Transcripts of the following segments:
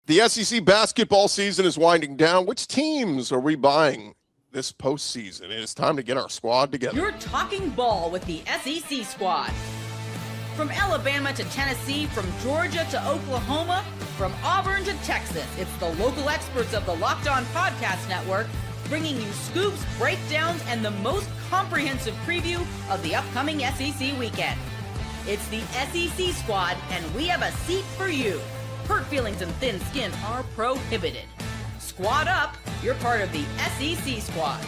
The SEC basketball season is winding down. Which teams are we buying this postseason? It is time to get our squad together. You're talking ball with the SEC squad. From Alabama to Tennessee, from Georgia to Oklahoma, from Auburn to Texas, it's the local experts of the Locked On Podcast Network bringing you scoops, breakdowns, and the most comprehensive preview of the upcoming SEC weekend. It's the SEC squad, and we have a seat for you. Hurt feelings and thin skin are prohibited. Squad up, you're part of the SEC squad.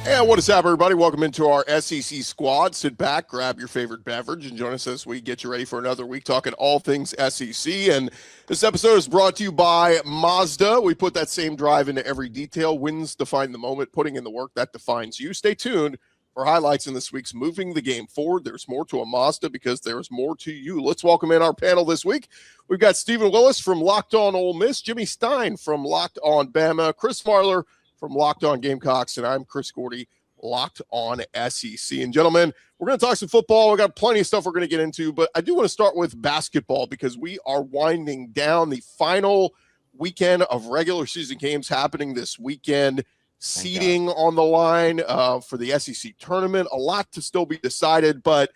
And what is up, everybody? Welcome into our SEC squad. Sit back, grab your favorite beverage, and join us as we get you ready for another week talking all things SEC. And this episode is brought to you by Mazda. We put that same drive into every detail. Wins define the moment, putting in the work that defines you. Stay tuned for highlights in this week's Moving the Game Forward. There's more to a Mazda because there's more to you. Let's welcome in our panel this week. We've got Stephen Willis from Locked On Ole Miss, Jimmy Stein from Locked On Bama, Chris Marler from Locked On Gamecocks, and I'm Chris Gordy, Locked On SEC. And gentlemen, we're going to talk some football. We got plenty of stuff we're going to get into, but I do want to start with basketball because we are winding down the final weekend of regular season games happening this weekend. Seeding on the line for the SEC tournament. A lot to still be decided, but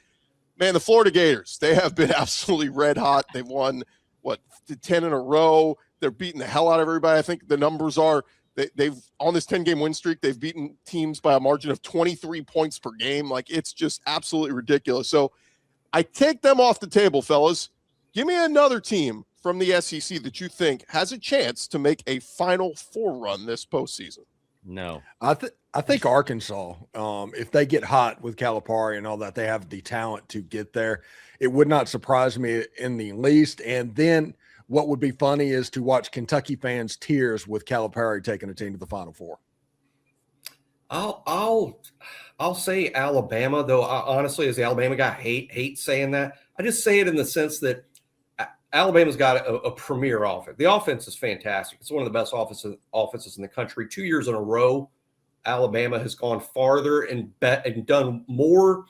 man, the Florida Gators, they have been absolutely red hot. They've won, 10 in a row. They're beating the hell out of everybody. I think the numbers are they've on this 10-game win streak, they've beaten teams by a margin of 23 points per game. Like, it's just absolutely ridiculous. So I take them off the table, fellas. Give me another team from the SEC that you think has a chance to make a Final Four run this postseason. No, I think Arkansas, if they get hot with Calipari and all that, they have the talent to get there. It would not surprise me in the least. And then what would be funny is to watch Kentucky fans' tears with Calipari taking a team to the Final Four. I'll say Alabama, though. Honestly, as the Alabama guy, hate saying that. I just say it in the sense that Alabama's got a premier offense. The offense is fantastic. It's one of the best offenses in the country. 2 years in a row, Alabama has gone farther and done more.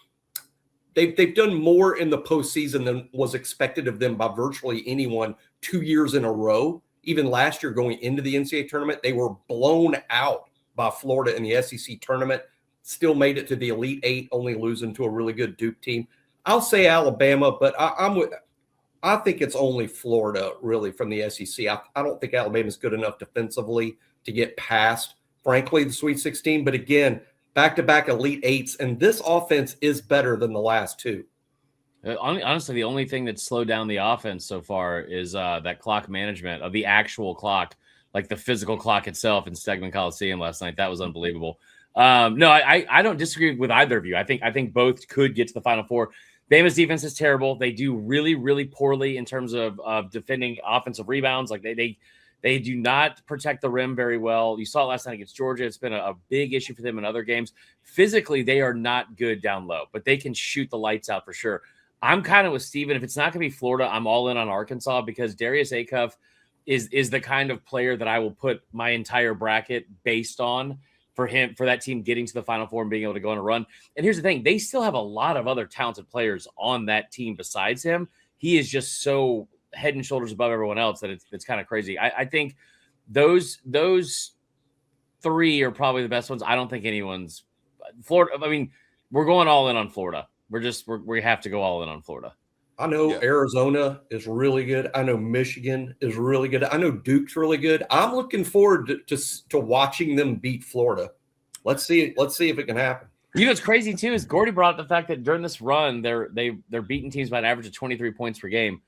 They've done more in the postseason than was expected of them by virtually anyone 2 years in a row. Even last year going into the NCAA tournament, they were blown out by Florida in the SEC tournament. Still made it to the Elite Eight, only losing to a really good Duke team. I'll say Alabama, but I think it's only Florida, really, from the SEC. I don't think Alabama's good enough defensively to get past, frankly, the Sweet 16. But again, back-to-back Elite Eights, and this offense is better than the last two. Honestly, the only thing that's slowed down the offense so far is that clock management of the actual clock, like the physical clock itself in Steggman Coliseum last night. That was unbelievable. No, I don't disagree with either of you. I think both could get to the Final Four. Bama's defense is terrible. They do really, really poorly in terms of defending offensive rebounds. Like they do not protect the rim very well. You saw it last night against Georgia. It's been a big issue for them in other games. Physically, they are not good down low, but they can shoot the lights out for sure. I'm kind of with Steven. If it's not going to be Florida, I'm all in on Arkansas because Darius Acuff is the kind of player that I will put my entire bracket based on. For that team getting to the Final Four and being able to go on a run. And here's the thing. They still have a lot of other talented players on that team besides him. He is just so head and shoulders above everyone else that it's kind of crazy. I think those three are probably the best ones. I don't think anyone's Florida. I mean, we're going all in on Florida. We have to go all in on Florida. I know Arizona is really good. I know Michigan is really good. I know Duke's really good. I'm looking forward to watching them beat Florida. Let's see if it can happen. You know what's crazy too is Gordy brought up the fact that during this run they're beating teams by an average of 23 points per game.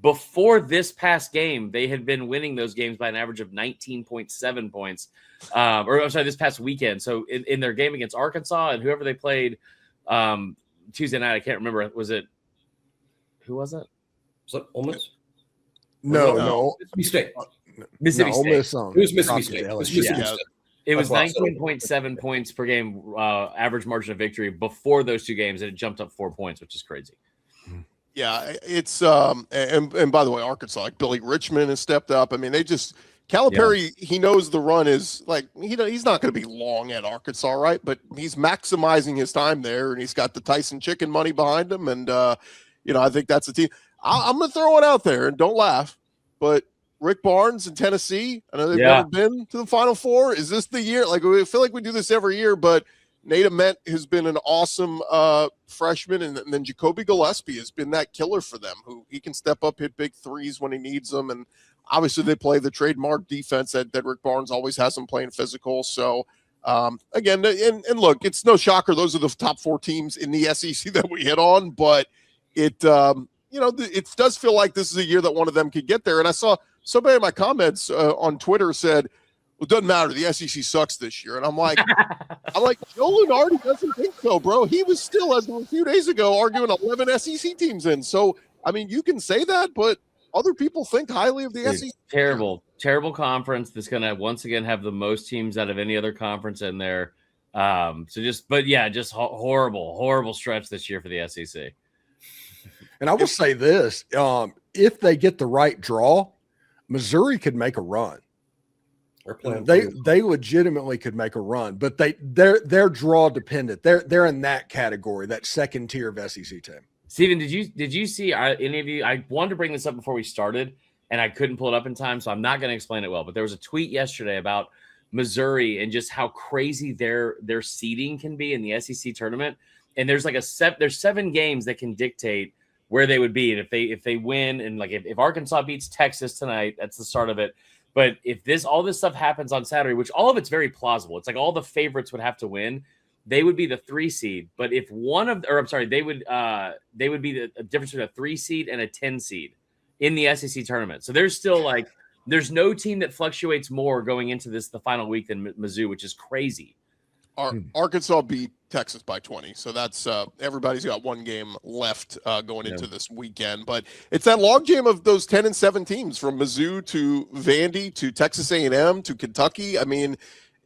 Before this past game, they had been winning those games by an average of 19.7 points. This past weekend. So in their game against Arkansas and whoever they played Tuesday night, I can't remember. Who was it? Was it Ole Miss? No. Mississippi State. Mississippi State. It was Mississippi State. It was 19.7 points per game average margin of victory before those two games, and it jumped up 4 points, which is crazy. Yeah, it's and by the way, Arkansas, like Billy Richmond has stepped up. I mean, they just Calipari, he knows the run is like he's not going to be long at Arkansas, right? But he's maximizing his time there, and he's got the Tyson Chicken money behind him, and I think that's a team. I'm going to throw it out there, and don't laugh, but Rick Barnes in Tennessee. I know they've Yeah. never been to the Final Four. Is this the year? Like, we feel like we do this every year, but Nate Ament has been an awesome freshman, and then Jacoby Gillespie has been that killer for them, who he can step up, hit big threes when he needs them, and obviously they play the trademark defense that Rick Barnes always has them playing physical. So, again, and look, it's no shocker. Those are the top 4 teams in the SEC that we hit on, but it it does feel like this is a year that one of them could get there. And I saw somebody in my comments on Twitter said, well, it doesn't matter. The SEC sucks this year. And I'm like, Joe Lunardi doesn't think so, bro. He was still, as of a few days ago, arguing 11 SEC teams in. So, I mean, you can say that, but other people think highly of the SEC. Terrible conference that's going to once again have the most teams out of any other conference in there. Just horrible stretch this year for the SEC. And I will say this, if they get the right draw, Missouri could make a run. They legitimately could make a run, but they're draw dependent. They're in that category, that second tier of SEC team. Steven, did you see any of you? I wanted to bring this up before we started, and I couldn't pull it up in time, so I'm not going to explain it well. But there was a tweet yesterday about Missouri and just how crazy their seeding can be in the SEC tournament. And there's there's 7 games that can dictate where they would be, and if they win, and like if Arkansas beats Texas tonight, that's the start of it. But if all this stuff happens on Saturday, which all of it's very plausible, it's like all the favorites would have to win, they would be the 3 seed. But if they would be the difference between a 3 seed and a 10 seed in the SEC tournament. So there's still there's no team that fluctuates more going into the final week than Mizzou, which is crazy. Arkansas beat Texas by 20. So that's everybody's got 1 game left going into this weekend. But it's that log jam of those 10 and 7 teams, from Mizzou to Vandy to Texas A&M to Kentucky. I mean,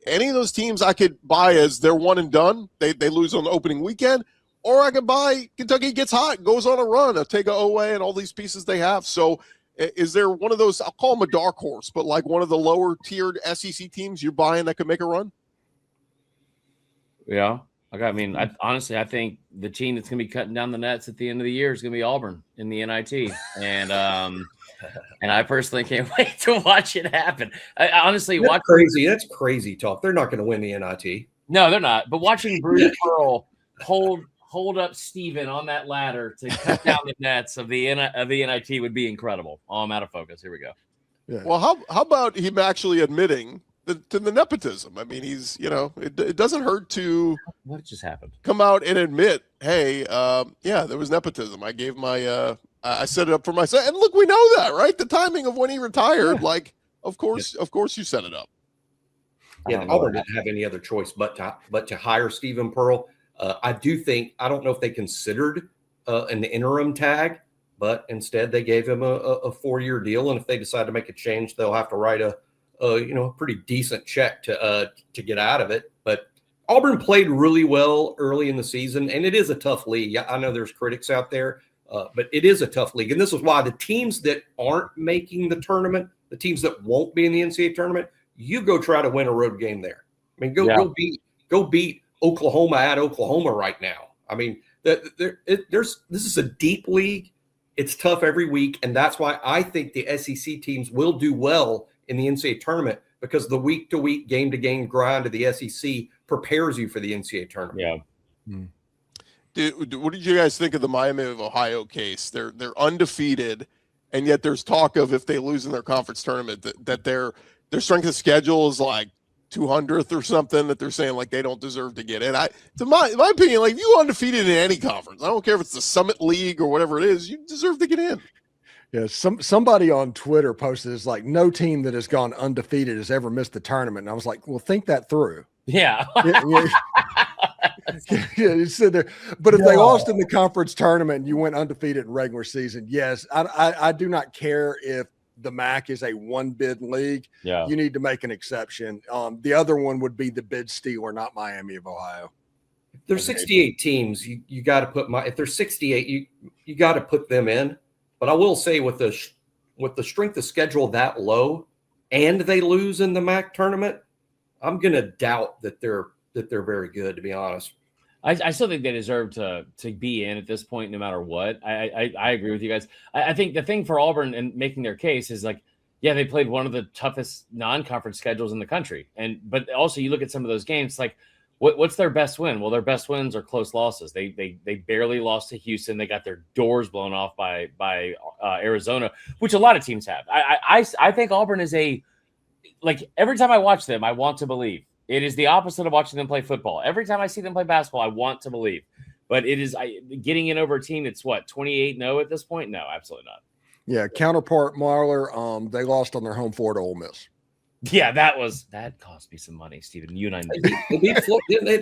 any of those teams I could buy as they're one and done. They lose on the opening weekend. Or I could buy Kentucky gets hot, goes on a run, Otega Oweh, and all these pieces they have. So is there one of those, I'll call them a dark horse, but like one of the lower tiered SEC teams you're buying that could make a run? Yeah. Okay. I mean, I think the team that's going to be cutting down the nets at the end of the year is going to be Auburn in the NIT. And I personally can't wait to watch it happen. That's crazy talk. They're not going to win the NIT. No, they're not. But watching Bruce Pearl hold up Steven on that ladder to cut down the nets of the NIT would be incredible. Oh, I'm out of focus. Here we go. Yeah. Well, how about him actually admitting to the nepotism? I mean, he's, it doesn't hurt to what just happened. Come out and admit, hey, there was nepotism. I gave my I set it up for my son. And look, we know that, right? The timing of when he retired, of course you set it up. Yeah, Auburn didn't have any other choice but to hire Stephen Pearl. I don't know if they considered an interim tag, but instead they gave him a 4-year deal. And if they decide to make a change, they'll have to write a pretty decent check to get out of it. But Auburn played really well early in the season, and it is a tough league. I know there's critics out there, but it is a tough league. And this is why the teams that aren't making the tournament, the teams that won't be in the NCAA tournament, you go try to win a road game there. I mean, go beat Oklahoma at Oklahoma right now. I mean, this is a deep league. It's tough every week, and that's why I think the SEC teams will do well in the NCAA tournament, because the week-to-week, game-to-game grind of the SEC prepares you for the NCAA tournament. Yeah. What did you guys think of the Miami of Ohio case? They're undefeated, and yet there's talk of, if they lose in their conference tournament, that their strength of schedule is like 200th or something, that they're saying like they don't deserve to get in. In my opinion, like, if you undefeated in any conference, I don't care if it's the Summit League or whatever it is, you deserve to get in. Yeah, somebody on Twitter posted, it's like, no team that has gone undefeated has ever missed the tournament. And I was like, well, think that through. Yeah. You sit there. But if they lost in the conference tournament and you went undefeated in regular season, yes, I do not care if the MAC is a 1-bid league. Yeah. You need to make an exception. The other one would be the bid stealer, not Miami of Ohio. There's 68 teams. You got to put if there's 68, you got to put them in. But I will say, with the strength of schedule that low, and they lose in the MAC tournament, I'm going to doubt that they're very good, to be honest. I still think they deserve to be in at this point, no matter what. I agree with you guys. I think the thing for Auburn and making their case is, like, Yeah, they played one of the toughest non-conference schedules in the country. But also you look at some of those games, like what's their best win? Well, their best wins are close losses. They barely lost to Houston. They got their doors blown off by Arizona, which a lot of teams have. I think Auburn is every time I watch them, I want to believe. It is the opposite of watching them play football. Every time I see them play basketball, I want to believe. But it is getting in over a team that's 28-0 at this point? No, absolutely not. Yeah, counterpart Marler, they lost on their home floor to Ole Miss. Yeah, that cost me some money, Stephen. You and I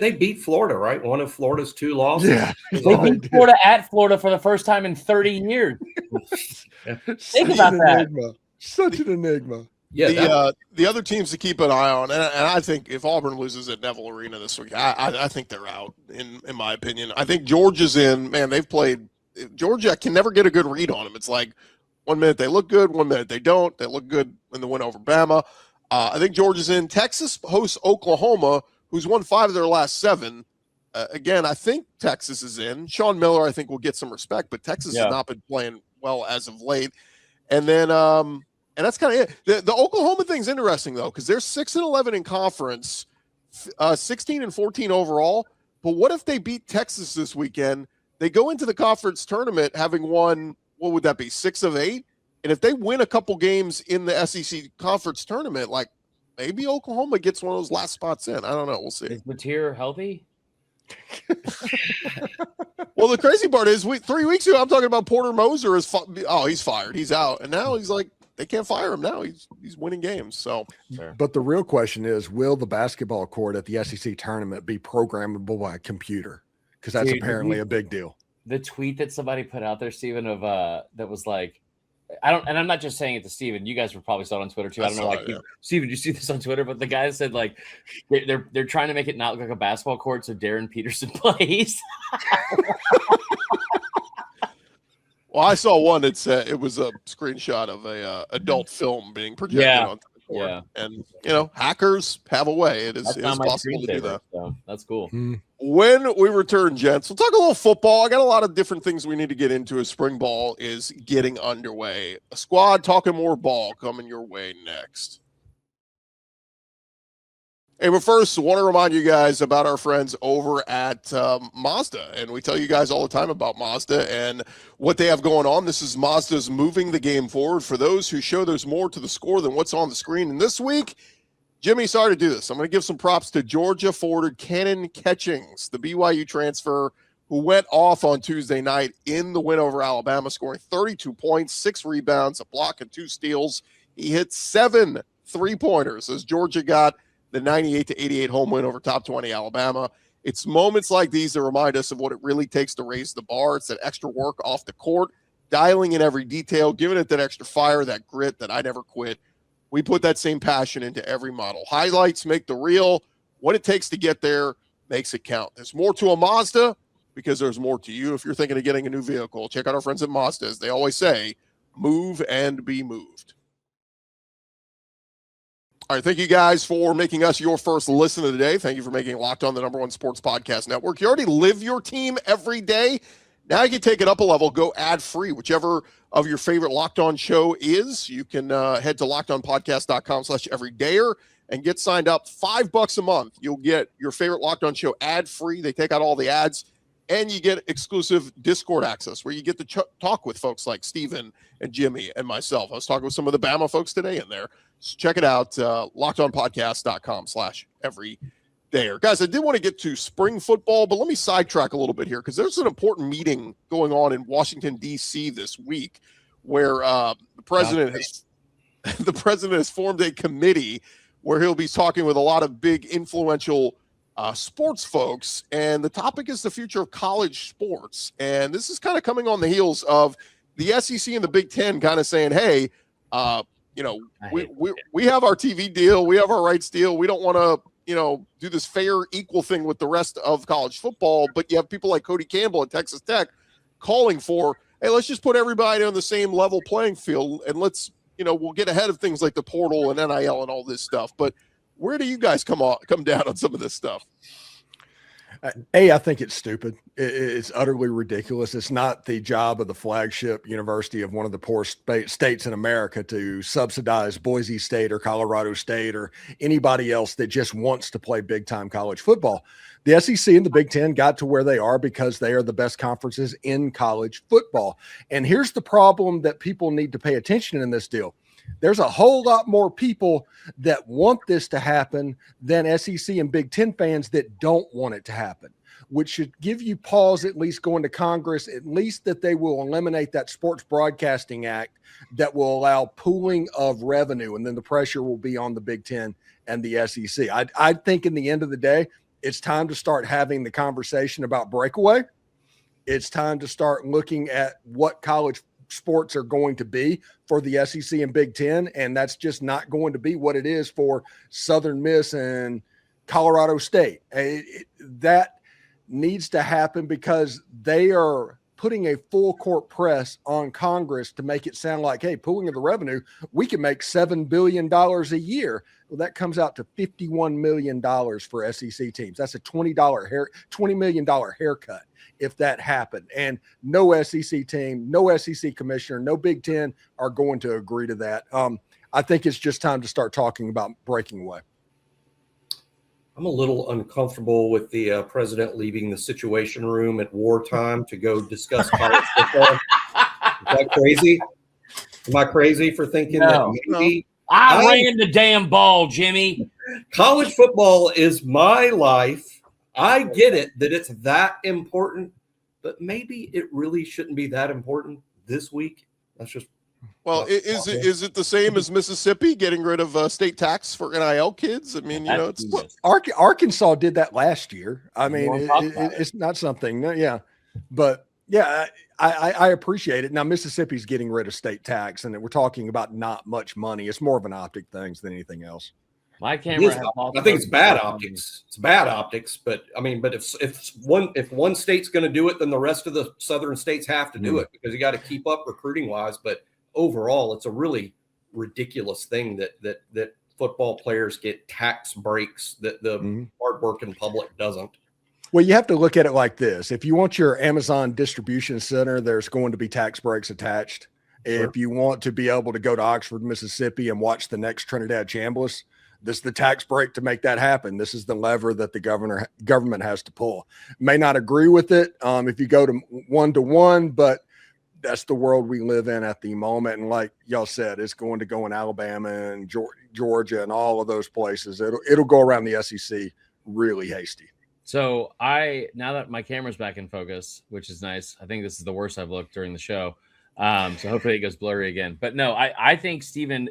they beat Florida, right? One of Florida's 2 losses. Yeah, they beat Florida at Florida for the first time in 30 years. Think about that. Such an enigma. Yeah, the other teams to keep an eye on, and I think if Auburn loses at Neville Arena this week, I think they're out. In my opinion, I think Georgia's in. Man, they've played. Georgia can never get a good read on them. It's like 1 minute they look good, 1 minute they don't. They look good in the win over Bama. I think Georgia's in. Texas hosts Oklahoma, who's won 5 of their last 7. Again, I think Texas is in. Sean Miller, I think, will get some respect, but Texas has not been playing well as of late. And then, and that's kind of it. The Oklahoma thing's interesting, though, because they're 6-11 in conference, 16-14 overall. But what if they beat Texas this weekend? They go into the conference tournament having won, what would that be, 6 of 8? And if they win a couple games in the SEC conference tournament, like maybe Oklahoma gets one of those last spots in. I don't know. We'll see. Is Mateer healthy? Well, the crazy part is 3 weeks ago, I'm talking about Porter Moser he's fired. He's out. And now he's like, they can't fire him now. He's winning games. So, but the real question is, will the basketball court at the SEC tournament be programmable by a computer? Because that's apparently a big deal. The tweet that somebody put out there, Stephen, of that was like, and I'm not just saying it to Steven. You guys were probably saw it on Twitter too. I don't know, Steven, did you see this on Twitter? But the guy said like they're trying to make it not look like a basketball court, so Darren Peterson plays. Well, I saw one that said it was a screenshot of a adult film being projected onto the court. Yeah. And hackers have a way. It is possible to do that. So that's cool. When we return, gents, we'll talk a little football. I got a lot of different things we need to get into as spring ball is getting underway. A squad talking more ball coming your way next. Hey, but first, I want to remind you guys about our friends over at Mazda. And we tell you guys all the time about Mazda and what they have going on. This is Mazda's moving the game forward for those who show there's more to the score than what's on the screen. And this week, Jimmy, sorry to do this. I'm going to give some props to Georgia forward Kennon Catchings, the BYU transfer who went off on Tuesday night in the win over Alabama, scoring 32 points, 6 rebounds, a block, and 2 steals. He hit 7 3-pointers as Georgia got the 98-88 home win over top 20 Alabama. It's moments like these that remind us of what it really takes to raise the bar. It's that extra work off the court, dialing in every detail, giving it that extra fire, that grit that I never quit. We put that same passion into every model. Highlights make the reel. What it takes to get there makes it count. There's more to a Mazda because there's more to you. If you're thinking of getting a new vehicle, check out our friends at Mazda. As they always say, move and be moved. All right, thank you guys for making us your first listen of the day. Thank you for making Locked On the #1 sports podcast network. You already live your team every day. Now you can take it up a level, go ad-free, whichever of your favorite Locked On show is. You can head to lockedonpodcast.com/everydayer and get signed up. $5 a month. You'll get your favorite Locked On show ad-free. They take out all the ads, and you get exclusive Discord access where you get to talk with folks like Steven and Jimmy and myself. I was talking with some of the Bama folks today in there. So check it out, lockedonpodcast.com/everydayer. Guys, I did want to get to spring football, but let me sidetrack a little bit here because there's an important meeting going on in Washington, D.C. this week where the president has formed a committee where he'll be talking with a lot of big influential sports folks, and the topic is the future of college sports. And this is kind of coming on the heels of the SEC and the Big Ten kind of saying, hey, we have our TV deal, we have our rights deal, we don't want to do this fair, equal thing with the rest of college football. But you have people like Cody Campbell at Texas Tech calling for, hey, let's just put everybody on the same level playing field and let's, we'll get ahead of things like the portal and NIL and all this stuff. But where do you guys come down on some of this stuff? I think it's stupid. It's utterly ridiculous. It's not the job of the flagship university of one of the poor states in America to subsidize Boise State or Colorado State or anybody else that just wants to play big-time college football. The SEC and the Big Ten got to where they are because they are the best conferences in college football. And here's the problem that people need to pay attention in this deal. There's a whole lot more people that want this to happen than SEC and Big Ten fans that don't want it to happen, which should give you pause, at least going to Congress, at least that they will eliminate that Sports Broadcasting Act that will allow pooling of revenue, and then the pressure will be on the Big Ten and the SEC. I think in the end of the day, it's time to start having the conversation about breakaway. It's time to start looking at what college sports are going to be for the SEC and Big Ten, and that's just not going to be what it is for Southern Miss and Colorado State. That needs to happen because they are putting a full court press on Congress to make it sound like, hey, pooling of the revenue, we can make $7 billion a year. Well, that comes out to $51 million for SEC teams. That's a $20 million haircut if that happened. And no SEC team, no SEC commissioner, no Big Ten are going to agree to that. I think it's just time to start talking about breaking away. I'm a little uncomfortable with the president leaving the Situation Room at wartime to go discuss college football. Is that crazy? Am I crazy for thinking that maybe I ran the damn ball, Jimmy? College football is my life. I get it that it's that important, but maybe it really shouldn't be that important this week. That's just is it the same as Mississippi getting rid of state tax for NIL kids? I mean, it's Arkansas did that last year. I mean, it's not something. But yeah, I appreciate it. Now Mississippi's getting rid of state tax, and we're talking about not much money. It's more of an optic thing than anything else. My camera. I think it's bad optics. It's bad optics, but I mean, but if one state's going to do it, then the rest of the southern states have to do it because you got to keep up recruiting wise. But overall, it's a really ridiculous thing that football players get tax breaks that the hardworking public doesn't. Well, you have to look at it like this. If you want your Amazon distribution center, there's going to be tax breaks attached. Sure. If you want to be able to go to Oxford, Mississippi and watch the next Trinidad Chambliss, this is the tax break to make that happen. This is the lever that the government has to pull. May not agree with it if you go to 1-to-1, but that's the world we live in at the moment. And like y'all said, it's going to go in Alabama and Georgia and all of those places. It'll go around the SEC really hasty. So now that my camera's back in focus, which is nice, I think this is the worst I've looked during the show. So hopefully it goes blurry again. But no, I think, Stephen,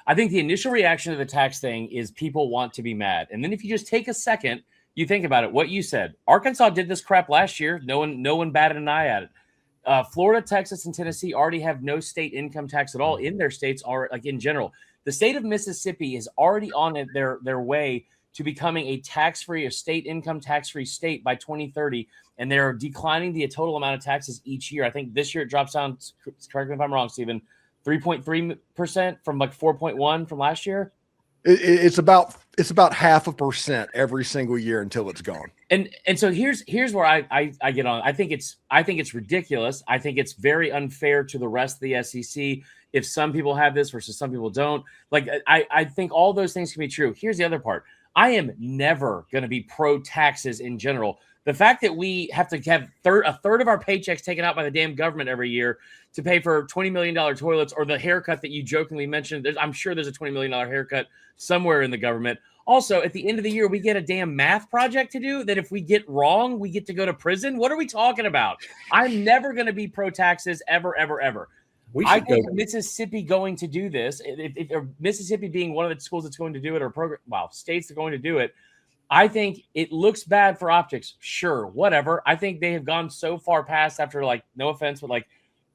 I think the initial reaction to the tax thing is people want to be mad. And then if you just take a second, you think about it, what you said, Arkansas did this crap last year. No one batted an eye at it. Florida, Texas, and Tennessee already have no state income tax at all in their states, or in general. The state of Mississippi is already on their way to becoming a state income tax-free state by 2030, and they're declining the total amount of taxes each year. I think this year it drops down, correct me if I'm wrong, Stephen, 3.3% from 4.1 from last year. It's about 0.5% every single year until it's gone. And so here's where I get on. I think it's ridiculous. I think it's very unfair to the rest of the SEC if some people have this versus some people don't. I think all those things can be true. Here's the other part. I am never going to be pro taxes in general. The fact that we have to have a third of our paychecks taken out by the damn government every year to pay for $20 million toilets, or the haircut that you jokingly mentioned, I'm sure there's a $20 million haircut somewhere in the government. Also, at the end of the year, we get a damn math project to do that if we get wrong, we get to go to prison. What are we talking about? I'm never going to be pro taxes ever, ever, ever. I think Mississippi going to do this, if Mississippi being one of the schools that's going to do it, or states that are going to do it, I think it looks bad for optics. Sure, whatever. I think they have gone so far past after, no offense, but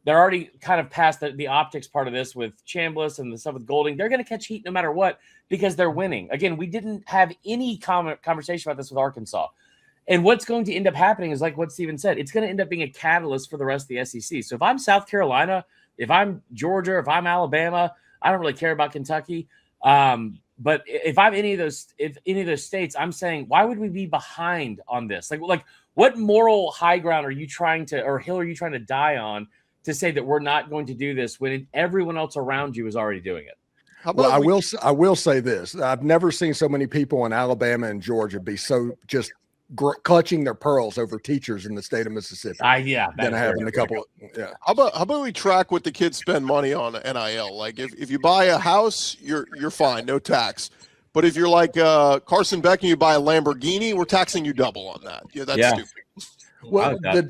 they're already kind of past the optics part of this with Chambliss and the stuff with Golding. They're going to catch heat no matter what because they're winning. Again, we didn't have any conversation about this with Arkansas. And what's going to end up happening is like what Stephen said. It's going to end up being a catalyst for the rest of the SEC. So if I'm South Carolina, if I'm Georgia, if I'm Alabama, I don't really care about Kentucky. But if any of those states, I'm saying, why would we be behind on this? Like what moral high ground are you trying to, or hill are you trying to die on to say that we're not going to do this when everyone else around you is already doing it? Well, I will say this. I've never seen so many people in Alabama and Georgia be so just clutching their pearls over teachers in the state of Mississippi. Than I have in a couple. Yeah. How about we track what the kids spend money on NIL? Like if you buy a house, you're fine, no tax. But if you're like Carson Beck and you buy a Lamborghini, we're taxing you double on that. Yeah, that's stupid. Well, the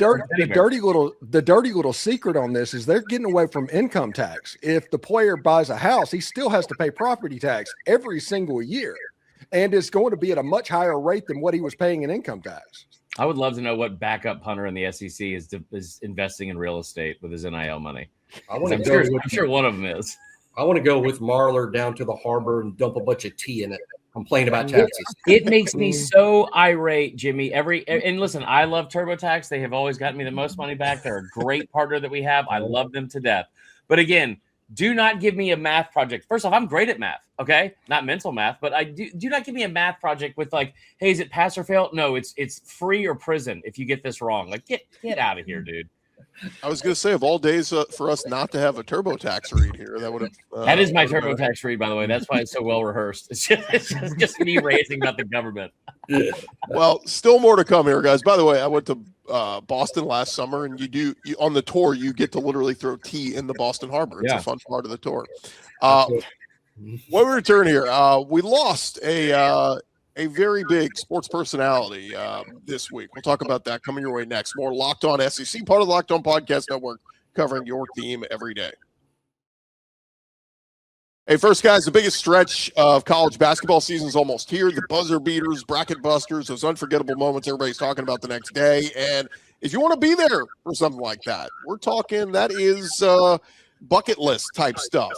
dirty little secret on this is they're getting away from income tax. If the player buys a house, he still has to pay property tax every single year, and it's going to be at a much higher rate than what he was paying in income tax. I would love to know what backup punter in the SEC is investing in real estate with his NIL money. I'm sure one of them is. I want to go with Marler down to the harbor and dump a bunch of tea in it. Complain about taxes. It makes me so irate, Jimmy. And listen, I love TurboTax. They have always gotten me the most money back. They're a great partner that we have. I love them to death. But again, do not give me a math project. First off, I'm great at math, okay? Not mental math, but I do not give me a math project with like, hey, is it pass or fail? No, it's free or prison if you get this wrong. Like, get out of here, dude. I was going to say, of all days for us not to have a TurboTax read here, that would have. That is my TurboTax read, by the way. That's why it's so well rehearsed. It's just me ranting about the government. Well, still more to come here, guys. By the way, I went to Boston last summer, and you on the tour, you get to literally throw tea in the Boston Harbor. It's a fun part of the tour. When we return here, we lost a very big sports personality this week. We'll talk about that coming your way next. More Locked On SEC, part of the Locked On Podcast Network, covering your team every day. Hey, first, guys, the biggest stretch of college basketball season is almost here. The buzzer beaters, bracket busters, those unforgettable moments everybody's talking about the next day. And if you want to be there for something like that, we're talking that is bucket list type stuff.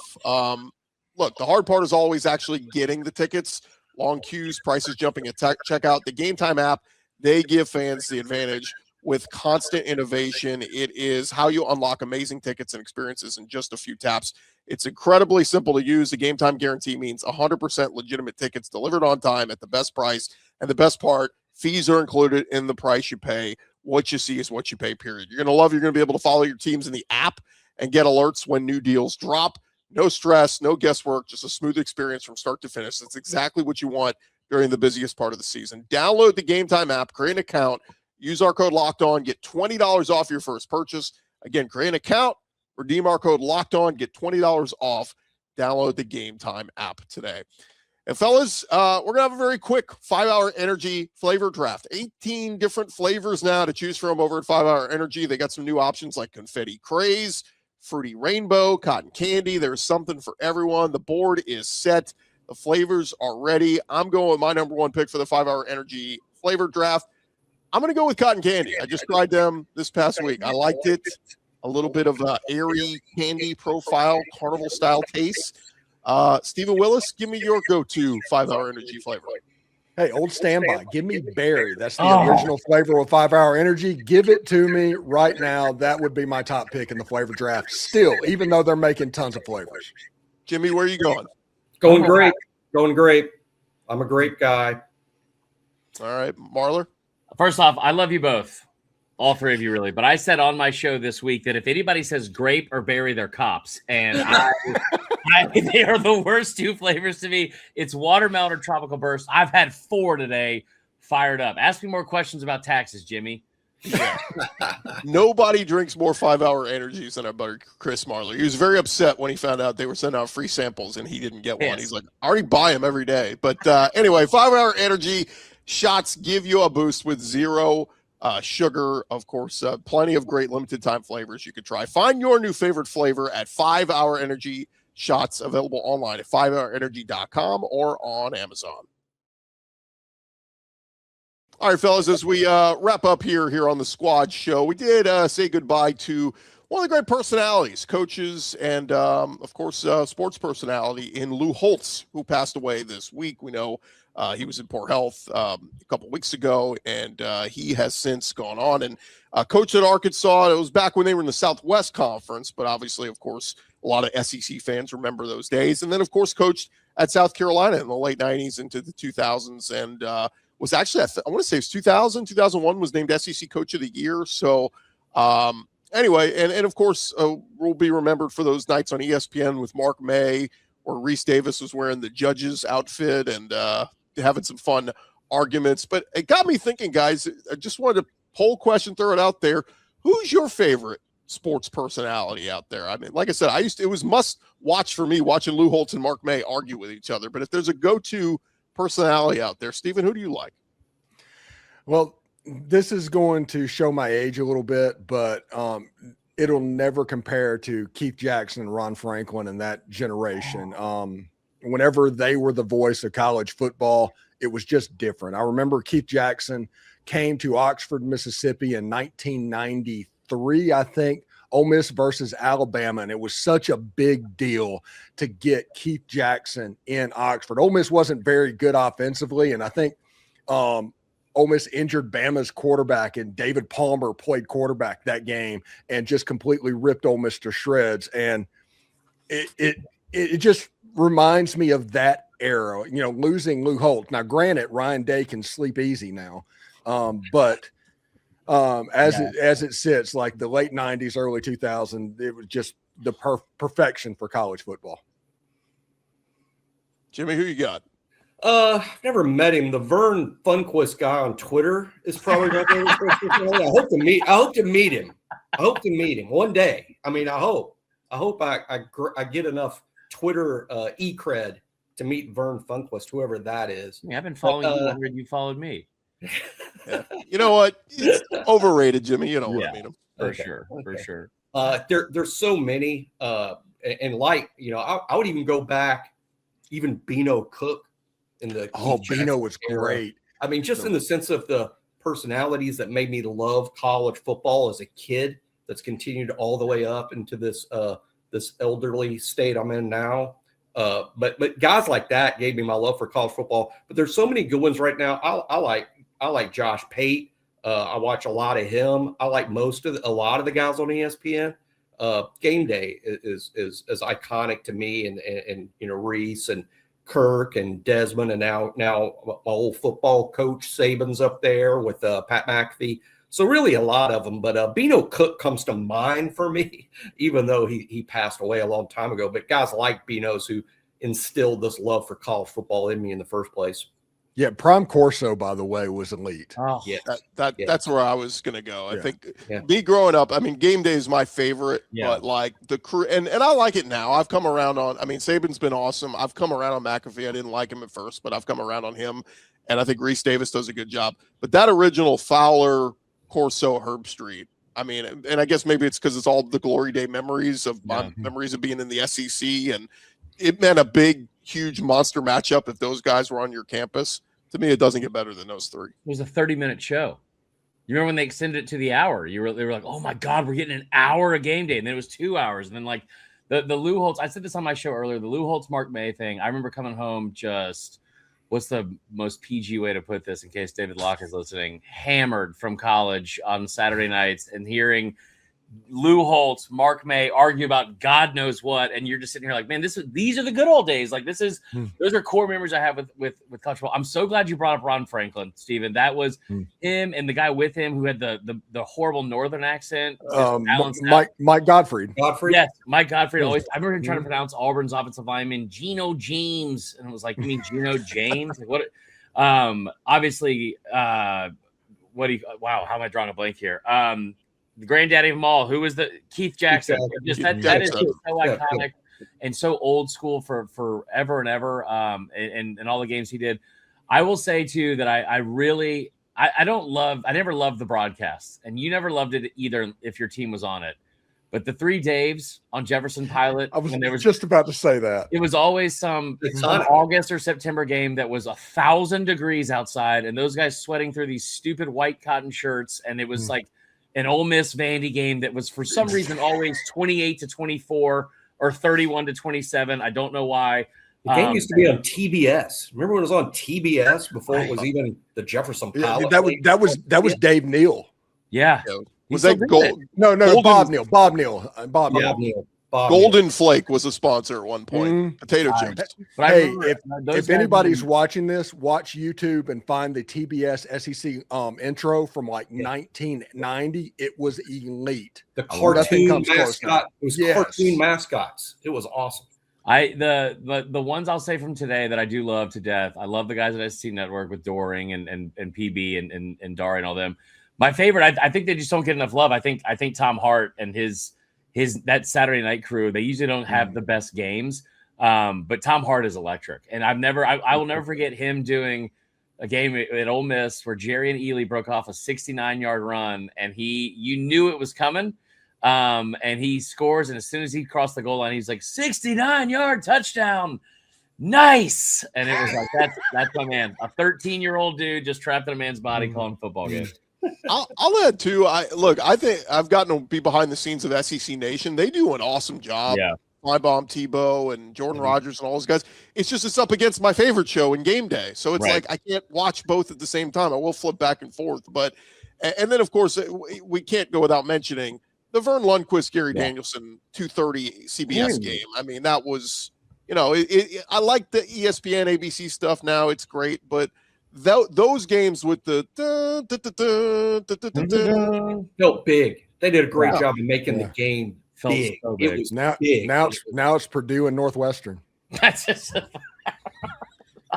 Look, the hard part is always actually getting the tickets. Long queues, prices jumping at checkout. The Game Time app, they give fans the advantage with constant innovation. It is how you unlock amazing tickets and experiences in just a few taps. It's incredibly simple to use. The Game Time guarantee means 100% legitimate tickets delivered on time at the best price. And the best part, fees are included in the price you pay. What you see is what you pay, period. You're going to be able to follow your teams in the app and get alerts when new deals drop. No stress, no guesswork, just a smooth experience from start to finish. That's exactly what you want during the busiest part of the season. Download the Game Time app, create an account, use our code Locked On, get $20 off your first purchase. Again, create an account, redeem our code Locked On, get $20 off. Download the Game Time app today. And fellas, we're going to have a very quick 5-Hour Energy flavor draft. 18 different flavors now to choose from over at 5-Hour Energy. They got some new options like Confetti Craze, Fruity Rainbow, Cotton Candy. There's something for everyone. The board is set. The flavors are ready. I'm going with my number one pick for the 5-Hour Energy flavor draft. I'm going to go with Cotton Candy. I just tried them this past week. I liked it. A little bit of airy candy profile, carnival-style taste. Stephen Willis, give me your go-to 5-Hour Energy flavor. Hey, old standby. Give me berry. That's the original flavor of 5-Hour Energy. Give it to me right now. That would be my top pick in the flavor draft still, even though they're making tons of flavors. Jimmy, where are you going? Going great. Going great. I'm a great guy. All right. Marler? First off, I love you both. All three of you, really. But I said on my show this week that if anybody says grape or berry, they're cops. And they are the worst two flavors to me. It's watermelon or tropical burst. I've had 4 today. Fired up. Ask me more questions about taxes, Jimmy. Yeah. Nobody drinks more 5-Hour Energies than our buddy Chris Marler. He was very upset when he found out they were sending out free samples and he didn't get one. He's like, I already buy them every day. But anyway, 5-Hour Energy shots give you a boost with zero sugar, of course. Plenty of great limited time flavors you could try. Find your new favorite flavor at 5-Hour Energy shots, available online at 5hourenergy.com or on Amazon. All right, fellas, as we wrap up here on the Squad Show, we did say goodbye to one of the great personalities, coaches, and, of course, sports personality in Lou Holtz, who passed away this week. We know he was in poor health a couple weeks ago, and he has since gone on and coached at Arkansas. It was back when they were in the Southwest Conference, but obviously, of course, a lot of SEC fans remember those days. And then, of course, coached at South Carolina in the late 90s into the 2000s, and was actually, I want to say it's 2001 was named SEC Coach of the Year. So anyway, and of course, will be remembered for those nights on ESPN with Mark May, where Reese Davis was wearing the judge's outfit and having some fun arguments. But it got me thinking, guys. I just wanted to poll question, throw it out there. Who's your favorite sports personality out there? I mean, like I said, it was must watch for me watching Lou Holtz and Mark May argue with each other. But if there's a go-to personality out there, Stephen, who do you like? Well, this is going to show my age a little bit, but it'll never compare to Keith Jackson and Ron Franklin and that generation. Whenever they were the voice of college football, it was just different. I remember Keith Jackson came to Oxford, Mississippi in 1993, I think, Ole Miss versus Alabama, and it was such a big deal to get Keith Jackson in Oxford. Ole Miss wasn't very good offensively, and I think Ole Miss injured Bama's quarterback, and David Palmer played quarterback that game and just completely ripped Ole Miss to shreds. And it just reminds me of that era, losing Lou Holtz. Now, granted, Ryan Day can sleep easy now, but as it sits, like the late 90s, early 2000s, it was just the perfection for college football. Jimmy, who you got? I've never met him. The Vern Funquist guy on Twitter is probably my favorite personality. I hope to meet him. I hope to meet him one day. I mean, I hope I get enough Twitter e-cred to meet Vern Funquist, whoever that is. Yeah, I've been following you longer than you followed me. Yeah. You know what? It's overrated, Jimmy. You don't want to meet him. For sure. There's so many. And like, I would even go back, even Beano Cook in the Beano was great. I mean, just in the sense of the personalities that made me love college football as a kid, that's continued all the way up into this elderly state I'm in now. But guys like that gave me my love for college football. But there's so many good ones right now. I like Josh Pate. I watch a lot of him. I like a lot of the guys on ESPN. GameDay is iconic to me, and Reese and Kirk and Desmond, and now my old football coach Saban's up there with Pat McAfee. So really a lot of them, but Beano Cook comes to mind for me, even though he passed away a long time ago. But guys like Beano's who instilled this love for college football in me in the first place. Yeah, Prime Corso, by the way, was elite. Oh, yeah, that's where I was going to go. I think me growing up, I mean, GameDay is my favorite, but like the crew, and I like it now. I've come around on, I mean, Saban's been awesome. I've come around on McAfee. I didn't like him at first, but I've come around on him, and I think Reese Davis does a good job. But that original Fowler, Corso, Herb Street, I mean, and I guess maybe it's because it's all the glory day memories of my memories of being in the SEC, and it meant a big, huge monster matchup if those guys were on your campus. To me, it doesn't get better than those three. It was a 30-minute show. You remember when they extended it to the hour? They were like, oh my God, we're getting an hour of game day. And then it was 2 hours. And then like the Lou Holtz, I said this on my show earlier, the Lou Holtz Mark May thing. I remember coming home just, what's the most PG way to put this in case David Locke is listening, hammered from college on Saturday nights and hearing Lou Holtz, Mark May argue about God knows what, and you're just sitting here like, man, these are the good old days. Like those are core memories I have with college football. I'm so glad you brought up Ron Franklin, Stephen. That was him and the guy with him who had the horrible northern accent. Mike Godfrey. Yes, Mike Godfrey. Always, I remember him trying to pronounce Auburn's offensive lineman Geno James, and it was like, you mean Geno James? Like, what? Obviously, wow, how am I drawing a blank here? The granddaddy of them all, who was the Keith Jackson. That is just so iconic and so old school for forever and ever. And all the games he did. I will say too that I never loved the broadcasts, and you never loved it either if your team was on it. But the three Daves on Jefferson Pilot, I was just about to say that. It was always some August or September game that was 1,000 degrees outside, and those guys sweating through these stupid white cotton shirts, and it was like an Ole Miss Vandy game that was for some reason always 28-24 or 31-27. I don't know why. The game used to be on TBS. Remember when it was on TBS before it was even the Jefferson Pilot? That was Dave Neal. Yeah. Was that Gold? No, Bob Neal. Bob Neal. Golden Flake was a sponsor at one point. Potato chips. But Hey, those if guys anybody's didn't- watching this, watch YouTube and find the TBS SEC intro from like 1990. It was elite. The Nothing cartoon comes close now. mascot. It was Yes. cartoon mascots. It was awesome. The ones I'll say from today that I do love to death. I love the guys at SEC Network with Doring and PB and Dari and all them. My favorite, I think they just don't get enough love. I think Tom Hart and his that Saturday night crew, they usually don't have the best games. But Tom Hart is electric. And I will never forget him doing a game at Ole Miss where Jerry and Ely broke off a 69-yard run, and you knew it was coming. And he scores, and as soon as he crossed the goal line, he's like, 69-yard touchdown. Nice. And it was like, that's my man. A 13-year-old dude just trapped in a man's body calling football games. I'll add too. I think I've gotten to be behind the scenes of SEC Nation. They do an awesome job. Yeah. My Bomb Tebow and Jordan Rogers and all those guys. It's up against my favorite show in Game Day. So it's like I can't watch both at the same time. I will flip back and forth. But and then of course we can't go without mentioning the Vern Lundquist, Gary Danielson 2:30 CBS game. I mean, that was, I like the ESPN ABC stuff now. It's great, but those games with the felt big. They did a great job of making the game big. So big. It was Now big. now it's Purdue and Northwestern. That's just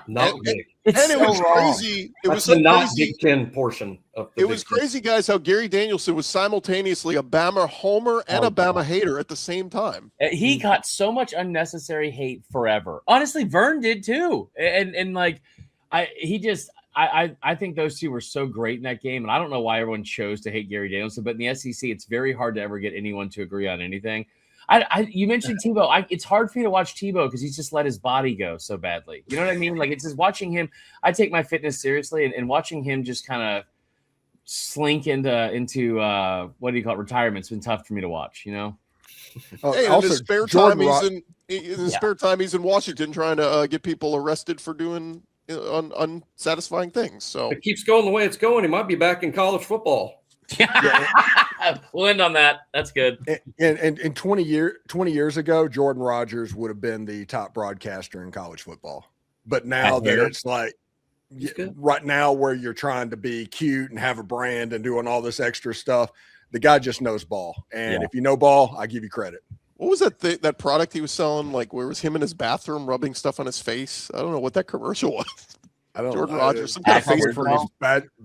Not big. and it was crazy. It was That's the not crazy. Big Ten portion of the It was crazy, guys, how Gary Danielson was simultaneously a Bama homer and a Bama hater at the same time. he got so much unnecessary hate forever. Honestly, Vern did too. And like I think those two were so great in that game, and I don't know why everyone chose to hate Gary Danielson. But in the SEC, it's very hard to ever get anyone to agree on anything. You mentioned Tebow. It's hard for me to watch Tebow because he's just let his body go so badly. You know what I mean? Like, it's just watching him. I take my fitness seriously, and watching him just kind of slink into what do you call it, retirement's been tough for me to watch. Hey, in his spare time, spare time, he's in Washington trying to get people arrested for doing unsatisfying things. So If it keeps going the way it's going, he might be back in college football. We'll end on that. That's good. And 20 years ago, Jordan Rogers would have been the top broadcaster in college football. But now that it's like right now where you're trying to be cute and have a brand and doing all this extra stuff, the guy just knows ball. And if you know ball, I give you credit. what was that product he was selling? Like, where was him in his bathroom rubbing stuff on his face? I don't know what that commercial was. I don't Jordan know. Rogers, some kind of Probably face for cream. his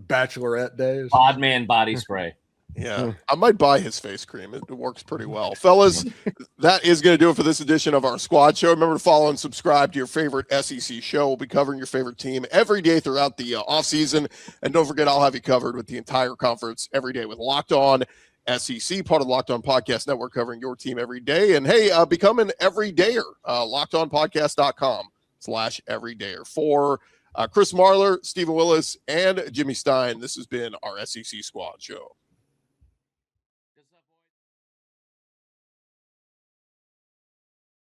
bachelorette days. Bodman body spray. Yeah, I might buy his face cream. It works pretty well. Fellas, that is going to do it for this edition of our Squad Show. Remember to follow and subscribe to your favorite SEC show. We'll be covering your favorite team every day throughout the offseason. And don't forget, I'll have you covered with the entire conference every day with Locked On SEC, part of the Locked On Podcast Network, covering your team every day. And, hey, become an everydayer. LockedOnPodcast.com/everydayer. For Chris Marler, Stephen Willis, and Jimmy Stein, this has been our SEC Squad Show.